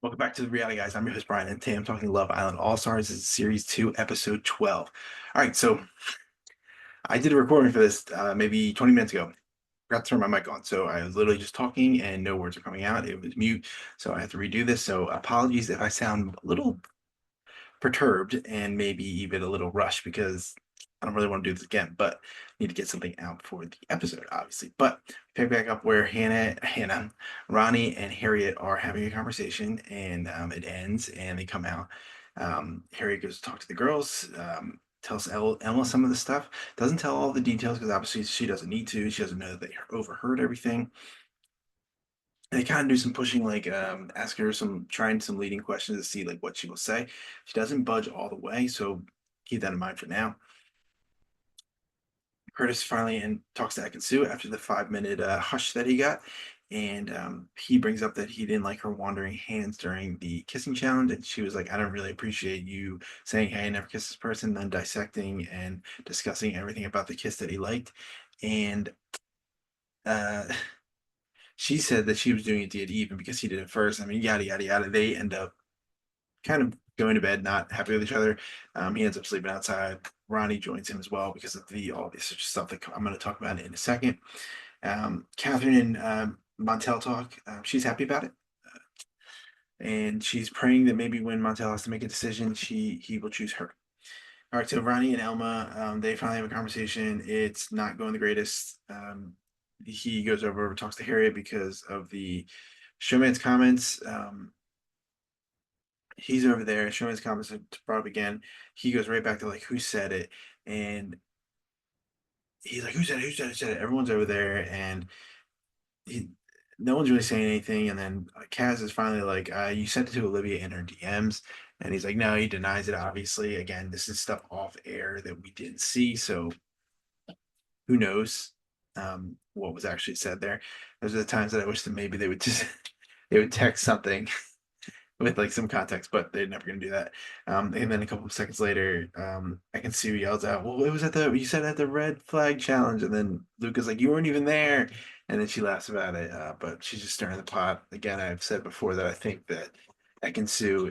Welcome back to the Reality Guys. I'm your host Brian, and today I'm talking Love Island All Stars. This is Series 2, Episode 12. All right, so I did a recording for this maybe 20 minutes ago. Forgot to turn my mic on, so I was literally just talking and no words are coming out. It was mute, so I have to redo this. So apologies if I sound a little perturbed and maybe even a little rushed because I don't really want to do this again, but I need to get something out for the episode, obviously. But pick back up where Ronnie, and Harriet are having a conversation, and it ends, and they come out. Harriet goes to talk to the girls, tells Emma some of the stuff, doesn't tell all the details because obviously she doesn't need to. She doesn't know that they overheard everything. They kind of do some pushing, like ask her trying some leading questions to see like what she will say. She doesn't budge all the way, so keep that in mind for now. Curtis finally and talks to Ekin after the 5 minute hush that he got, and he brings up that he didn't like her wandering hands during the kissing challenge, and she was like, "I don't really appreciate you saying, 'Hey, I never kissed this person,' then dissecting and discussing everything about the kiss that he liked." And uh, she said that she was doing it to get even because he did it first. I mean, yada yada yada. They end up kind of going to bed, not happy with each other. He ends up sleeping outside. Ronnie joins him as well because of the all this stuff that I'm going to talk about in a second. Catherine and Montel talk. She's happy about it, and she's praying that maybe when Montel has to make a decision, he will choose her. All right, so Ronnie and Elma, they finally have a conversation. It's not going the greatest. He goes over, talks to Harriet because of the showman's comments. He's over there showing his comments brought up again. He goes right back to like, who said it? And he's like, who said it? Who said it? Who said it? Everyone's over there, and he, no one's really saying anything. And then Kaz is finally like, you sent it to Olivia in her DMs. And he's like, no, he denies it, obviously. Again, this is stuff off air that we didn't see. So who knows what was actually said there. Those are the times that I wish that maybe they would just they would text something with like some context, but they're never gonna do that. And then a couple of seconds later, I can see who yells out, "Well, it was at the you said at the red flag challenge," and then Luca's like, "You weren't even there," and then she laughs about it. But she's just stirring the pot. Again, I've said before that I think that Ekin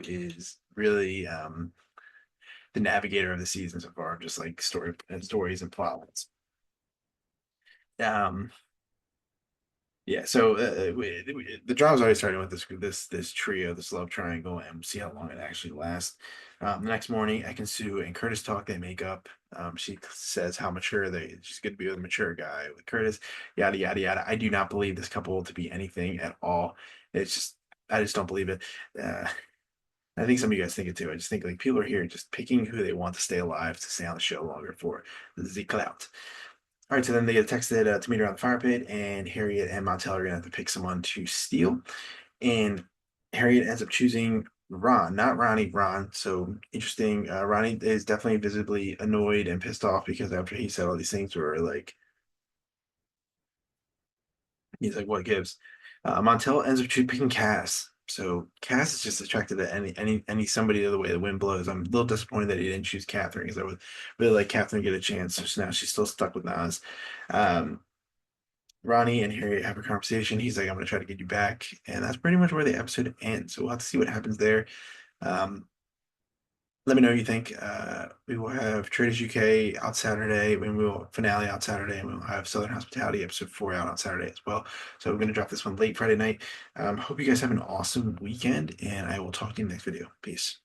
is really the navigator of the season so far, just like stories and plot lines. Um, Yeah, so the drama's already starting with this trio, this love triangle, and we'll see how long it actually lasts. The next morning, Ekin and Curtis talk. They make up. She says how mature she's going to be with a mature guy with Curtis. Yada yada yada. I do not believe this couple to be anything at all. It's just I just don't believe it. Uh, I think some of you guys think it too. I just think like people are here just picking who they want to stay alive to stay on the show longer for the clout. All right, so then they get texted to meet around the fire pit, and Harriet and Montel are gonna have to pick someone to steal. And Harriet ends up choosing Ron, not Ronnie, Ron. So interesting. Ronnie is definitely visibly annoyed and pissed off because after he said all these things to her, like he's like, "What gives?" Montel ends up picking Cass. So Cass is just attracted to any somebody the other way the wind blows. I'm a little disappointed that he didn't choose Catherine because I would really like Catherine to get a chance. So now she's still stuck with Nas. Um, Ronnie and Harriet have a conversation. He's like, I'm going to try to get you back. And that's pretty much where the episode ends. So we'll have to see what happens there. Um, Let me know what you think. We will have Traders UK out Saturday, and we will finale out Saturday, and we'll have Southern Hospitality episode 4 out on Saturday as well. So we're going to drop this one late Friday night. Hope you guys have an awesome weekend, and I will talk to you in the next video. Peace.